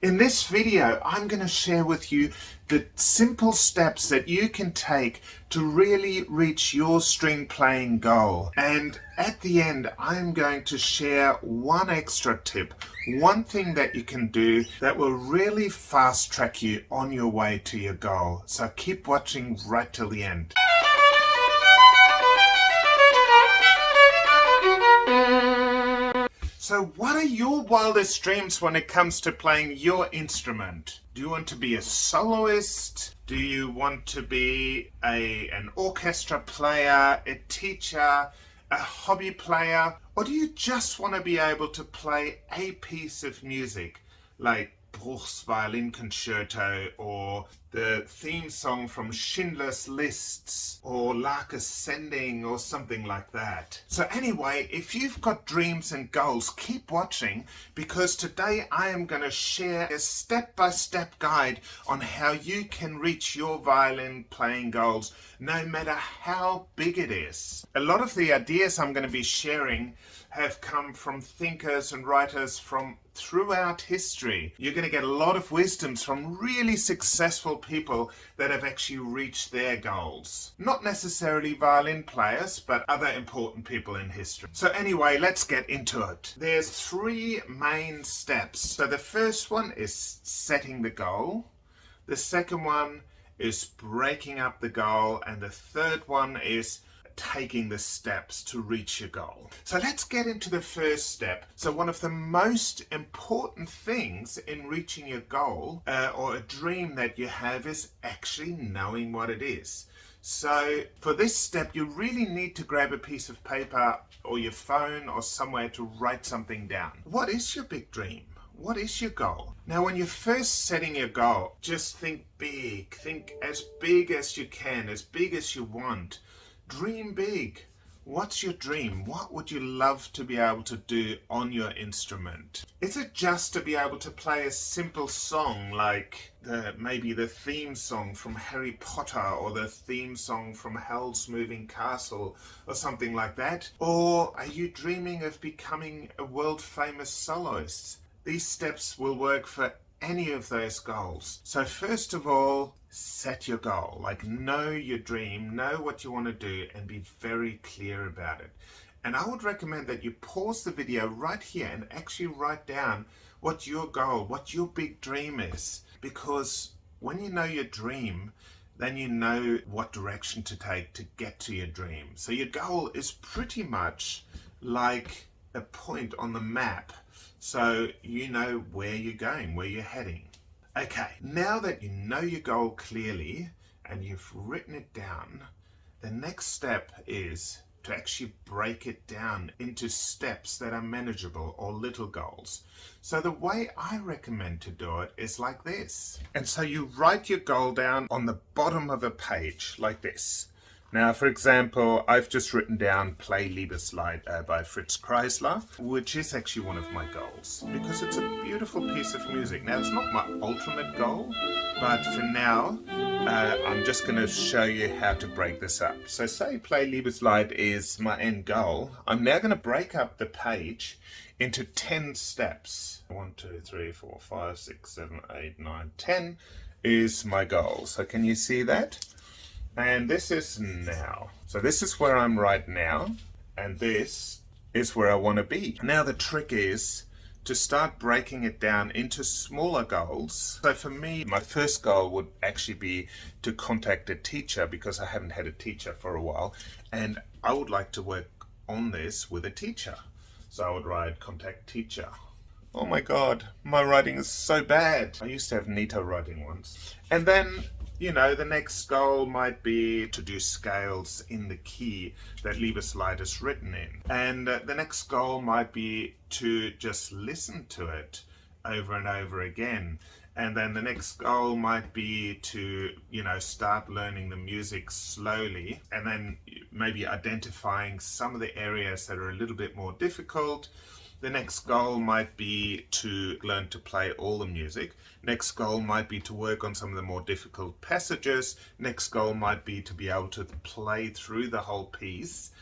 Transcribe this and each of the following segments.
In this video, I'm going to share with you the simple steps that you can take to really reach your string playing goal. And at the end, I'm going to share one extra tip, one thing that you can do that will really fast track you on your way to your goal. So keep watching right till the end. So what are your wildest dreams when it comes to playing your instrument? Do you want to be a soloist? Do you want to be an orchestra player, a teacher, a hobby player? Or do you just want to be able to play a piece of music like Bruch's Violin Concerto or the theme song from Schindler's Lists or Lark Ascending or something like that? So anyway, if you've got dreams and goals, keep watching, because today I am going to share a step-by-step guide on how you can reach your violin playing goals, no matter how big it is. A lot of the ideas I'm going to be sharing have come from thinkers and writers from throughout history. You're going to get a lot of wisdoms from really successful people that have actually reached their goals. Not necessarily violin players, but other important people in history. So anyway, let's get into it. There's three main steps. So the first one is setting the goal. The second one is breaking up the goal. And the third one is taking the steps to reach your goal. So let's get into the first step. So one of the most important things in reaching your goal or a dream that you have is actually knowing what it is. So for this step, you really need to grab a piece of paper or your phone or somewhere to write something down. What is your big dream? What is your goal? Now, when you're first setting your goal, just think big. Think as big as you can, as big as you want. Dream big. What's your dream? What would you love to be able to do on your instrument? Is it just to be able to play a simple song like maybe the theme song from Harry Potter or the theme song from Howl's Moving Castle or something like that? Or are you dreaming of becoming a world famous soloist? These steps will work for any of those goals. So first of all, set your goal. Like, know your dream, know what you want to do, and be very clear about it. And I would recommend that you pause the video right here and actually write down what your goal, what your big dream is. Because when you know your dream, then you know what direction to take to get to your dream. So your goal is pretty much like a point on the map. So you know where you're going, where you're heading. Okay, now that you know your goal clearly and you've written it down, the next step is to actually break it down into steps that are manageable or little goals. So the way I recommend to do it is like this. And so you write your goal down on the bottom of a page like this. Now, for example, I've just written down Play Liebeslied by Fritz Kreisler, which is actually one of my goals because it's a beautiful piece of music. Now, it's not my ultimate goal, but for now, I'm just going to show you how to break this up. So say Play Liebeslied is my end goal. I'm now going to break up the page into 10 steps. 1, 2, 3, 4, 5, 6, 7, 8, 9, 10 is my goal. So can you see that? And this is now. So this is where I'm right now, and this is where I want to be. Now the trick is to start breaking it down into smaller goals. So for me, my first goal would actually be to contact a teacher because I haven't had a teacher for a while, and I would like to work on this with a teacher. So I would write contact teacher. Oh my God, my writing is so bad. I used to have neater writing once. And then, you know, the next goal might be to do scales in the key that Liebeslied is written in. And the next goal might be to just listen to it over and over again. And then the next goal might be to, you know, start learning the music slowly and then maybe identifying some of the areas that are a little bit more difficult. The next goal might be to learn to play all the music. Next goal might be to work on some of the more difficult passages. Next goal might be to be able to play through the whole piece.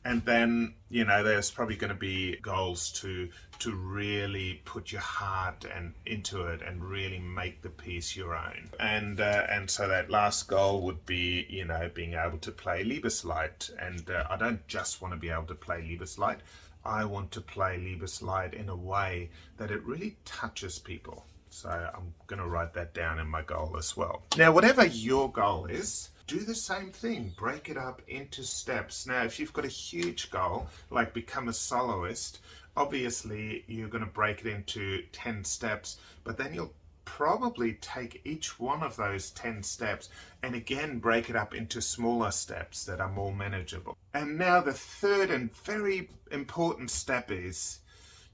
And then, you know, there's probably going to be goals to really put your heart and into it and really make the piece your own. And so that last goal would be, you know, being able to play Liebeslied. And I don't just want to be able to play Liebeslied. I want to play Liebeslied in a way that it really touches people. So I'm going to write that down in my goal as well. Now, whatever your goal is, do the same thing. Break it up into steps. Now, if you've got a huge goal, like become a soloist, obviously you're going to break it into 10 steps, but then you'll probably take each one of those 10 steps and again break it up into smaller steps that are more manageable. And now the third and very important step is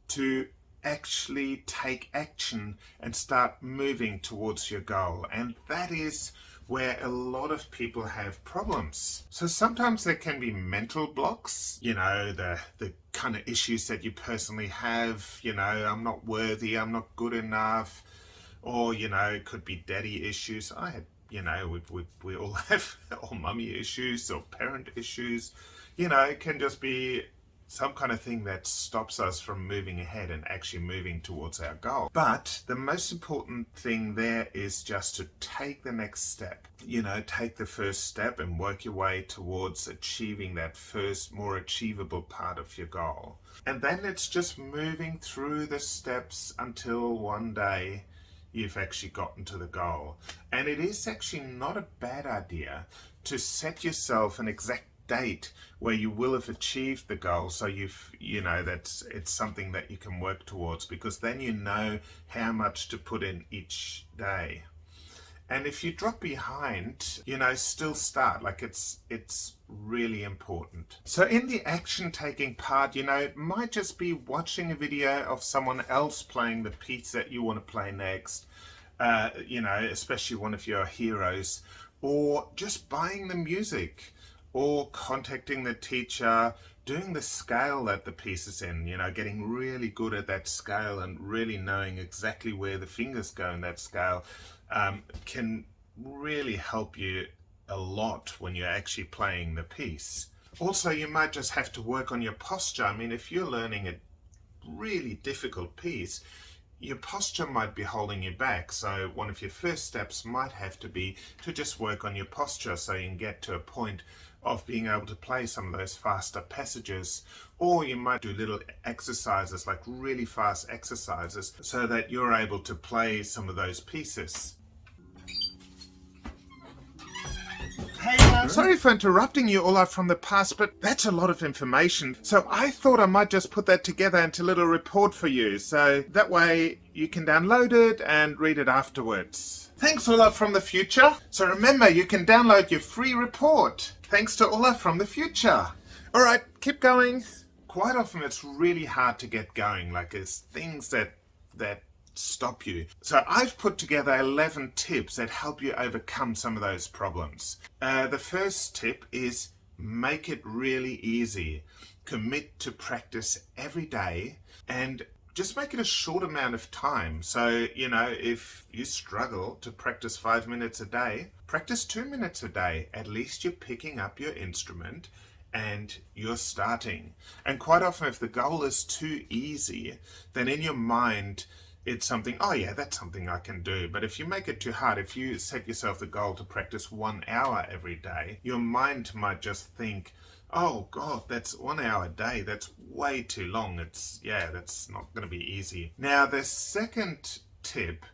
to actually take action and start moving towards your goal. And that is where a lot of people have problems. So sometimes there can be mental blocks, you know, the kind of issues that you personally have, you know, I'm not worthy, I'm not good enough, or, you know, it could be daddy issues. I had, you know, we all have or mummy issues or parent issues. You know, it can just be some kind of thing that stops us from moving ahead and actually moving towards our goal. But the most important thing there is just to take the next step. You know, take the first step and work your way towards achieving that first, more achievable part of your goal. And then it's just moving through the steps until one day you've actually gotten to the goal. And it is actually not a bad idea to set yourself an exact date where you will have achieved the goal, so you know that it's something that you can work towards, because then you know how much to put in each day. And if you drop behind, you know, still start. Like it's really important. So in the action taking part, you know, it might just be watching a video of someone else playing the piece that you want to play next, you know, especially one of your heroes, or just buying the music, or contacting the teacher, doing the scale that the piece is in, you know, getting really good at that scale and really knowing exactly where the fingers go in that scale can really help you a lot when you're actually playing the piece. Also, you might just have to work on your posture. I mean, if you're learning a really difficult piece, your posture might be holding you back. So one of your first steps might have to be to just work on your posture so you can get to a point of being able to play some of those faster passages. Or you might do little exercises, like really fast exercises, so that you're able to play some of those pieces. Hey, sorry for interrupting you, Olaf, from the past, but that's a lot of information. So I thought I might just put that together into a little report for you, so that way you can download it and read it afterwards. Thanks, Olaf from the future. So remember, you can download your free report. Thanks to Olaf from the future. All right, keep going. Quite often it's really hard to get going, like there's things that stop you. So I've put together 11 tips that help you overcome some of those problems. The first tip is make it really easy. Commit to practice every day and just make it a short amount of time. So, you know, if you struggle to practice 5 minutes a day, practice 2 minutes a day. At least you're picking up your instrument and you're starting. And quite often if the goal is too easy, then in your mind it's something, oh yeah, that's something I can do. But if you make it too hard, if you set yourself the goal to practice 1 hour every day, your mind might just think, oh God, that's 1 hour a day. That's way too long. That's not going to be easy. Now, the second tip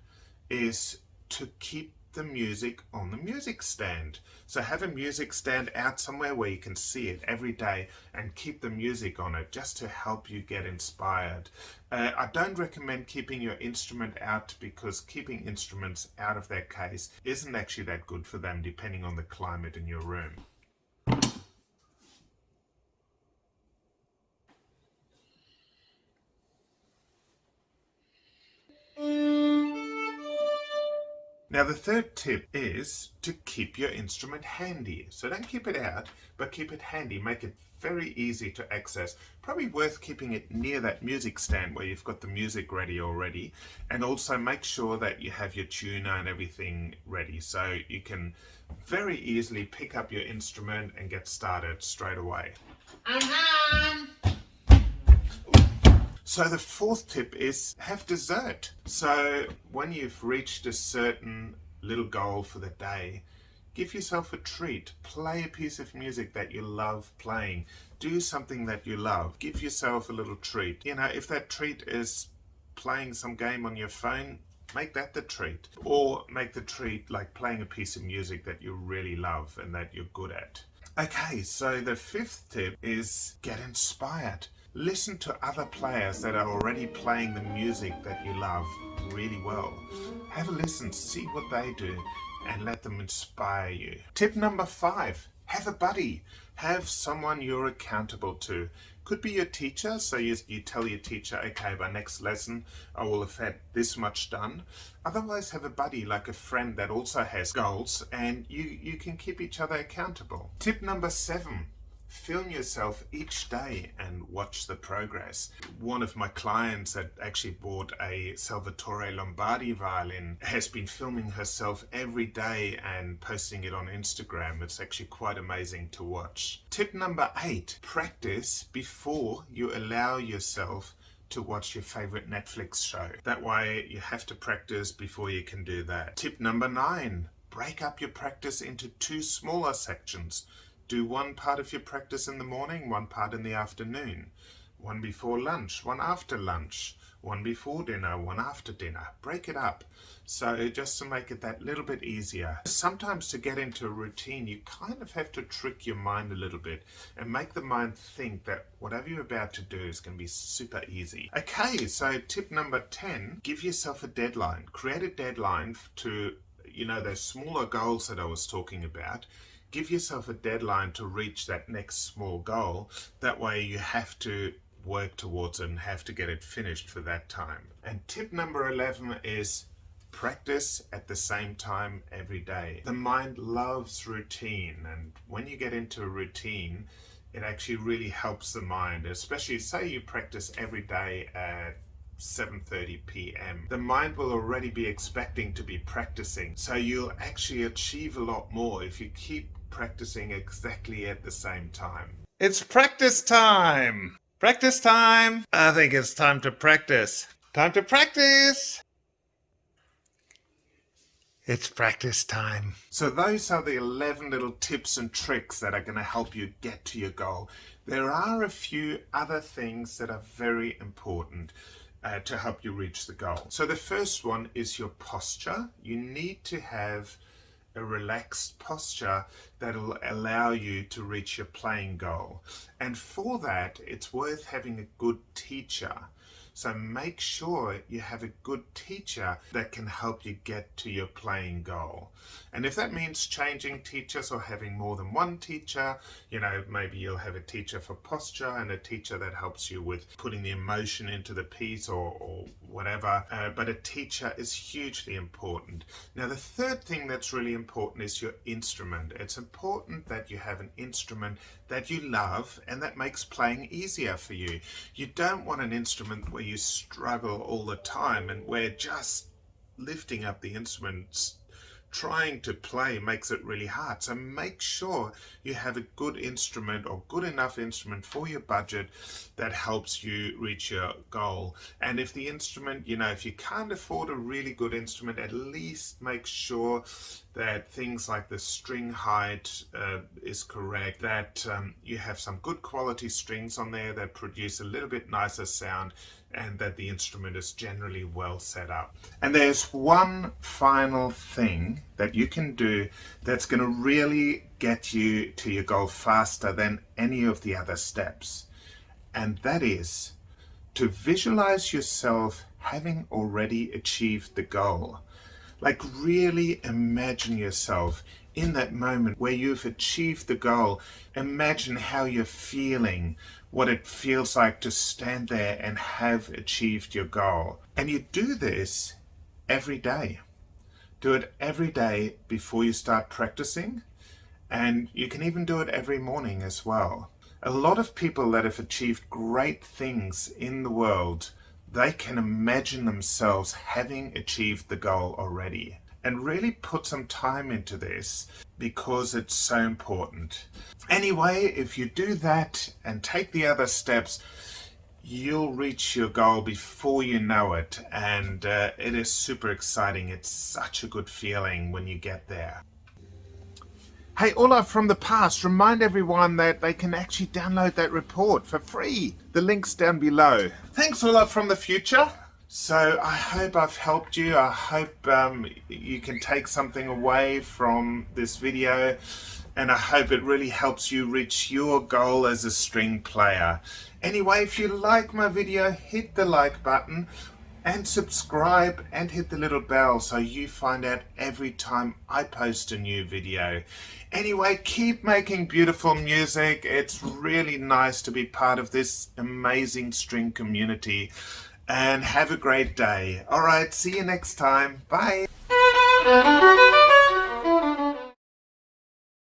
is to keep the music on the music stand. So have a music stand out somewhere where you can see it every day and keep the music on it just to help you get inspired. I don't recommend keeping your instrument out, because keeping instruments out of their case isn't actually that good for them, depending on the climate in your room. Now the third tip is to keep your instrument handy. So don't keep it out, but keep it handy. Make it very easy to access. Probably worth keeping it near that music stand where you've got the music ready already. And also make sure that you have your tuner and everything ready, so you can very easily pick up your instrument and get started straight away. I'm home. So the fourth tip is have dessert. So when you've reached a certain little goal for the day, give yourself a treat. Play a piece of music that you love playing. Do something that you love. Give yourself a little treat. You know, if that treat is playing some game on your phone, make that the treat. Or make the treat like playing a piece of music that you really love and that you're good at. Okay, so the fifth tip is get inspired. Listen to other players that are already playing the music that you love really well. Have a listen, see what they do, and let them inspire you. Tip number 5, have a buddy. Have someone you're accountable to. Could be your teacher, so you tell your teacher, okay, by next lesson I will have had this much done. Otherwise, have a buddy, like a friend that also has goals, and you can keep each other accountable. Tip number 7, film yourself each day and watch the progress. One of my clients that actually bought a Salvatore Lombardi violin has been filming herself every day and posting it on Instagram. It's actually quite amazing to watch. Tip number 8, practice before you allow yourself to watch your favorite Netflix show. That way you have to practice before you can do that. Tip number 9, break up your practice into 2 smaller sections. Do one part of your practice in the morning, one part in the afternoon, one before lunch, one after lunch, one before dinner, one after dinner. Break it up. So just to make it that little bit easier. Sometimes to get into a routine, you kind of have to trick your mind a little bit and make the mind think that whatever you're about to do is going to be super easy. Okay, so tip number 10, give yourself a deadline. Create a deadline to, those smaller goals that I was talking about. Give yourself a deadline to reach that next small goal. That way you have to work towards it and have to get it finished for that time. And tip number 11 is practice at the same time every day. The mind loves routine, and when you get into a routine, it actually really helps the mind, especially say you practice every day at 7:30 p.m. The mind will already be expecting to be practicing, so you'll actually achieve a lot more if you keep practicing exactly at the same time. It's practice time! Practice time! I think it's time to practice. Time to practice! It's practice time. So those are the 11 little tips and tricks that are going to help you get to your goal. There are a few other things that are very important to help you reach the goal. So the first one is your posture. You need to have a relaxed posture that will allow you to reach your playing goal. And for that, it's worth having a good teacher. So make sure you have a good teacher that can help you get to your playing goal. And if that means changing teachers or having more than one teacher, maybe you'll have a teacher for posture and a teacher that helps you with putting the emotion into the piece or whatever. But a teacher is hugely important. Now, the third thing that's really important is your instrument. It's important that you have an instrument that you love and that makes playing easier for you. You don't want an instrument where you struggle all the time and where just lifting up the instruments, trying to play makes it really hard. So make sure you have a good instrument or good enough instrument for your budget that helps you reach your goal. And if the instrument, if you can't afford a really good instrument, at least make sure that things like the string height is correct, that you have some good quality strings on there that produce a little bit nicer sound, and that the instrument is generally well set up. And there's one final thing that you can do that's going to really get you to your goal faster than any of the other steps. And that is to visualize yourself having already achieved the goal. Like really imagine yourself in that moment where you've achieved the goal. Imagine how you're feeling, what it feels like to stand there and have achieved your goal. And you do this every day. Do it every day before you start practicing, and you can even do it every morning as well. A lot of people that have achieved great things in the world, they can imagine themselves having achieved the goal already. and really put some time into this because it's so important. Anyway, if you do that and take the other steps, you'll reach your goal before you know it, and it is super exciting. It's such a good feeling when you get there. Hey, Olaf from the past, remind everyone that they can actually download that report for free. The link's down below. Thanks, Olaf from the future. So I hope I've helped you. I hope you can take something away from this video, and I hope it really helps you reach your goal as a string player. Anyway, if you like my video, hit the like button and subscribe and hit the little bell so you find out every time I post a new video. Anyway, keep making beautiful music. It's really nice to be part of this amazing string community. And have a great day. Alright, see you next time. Bye.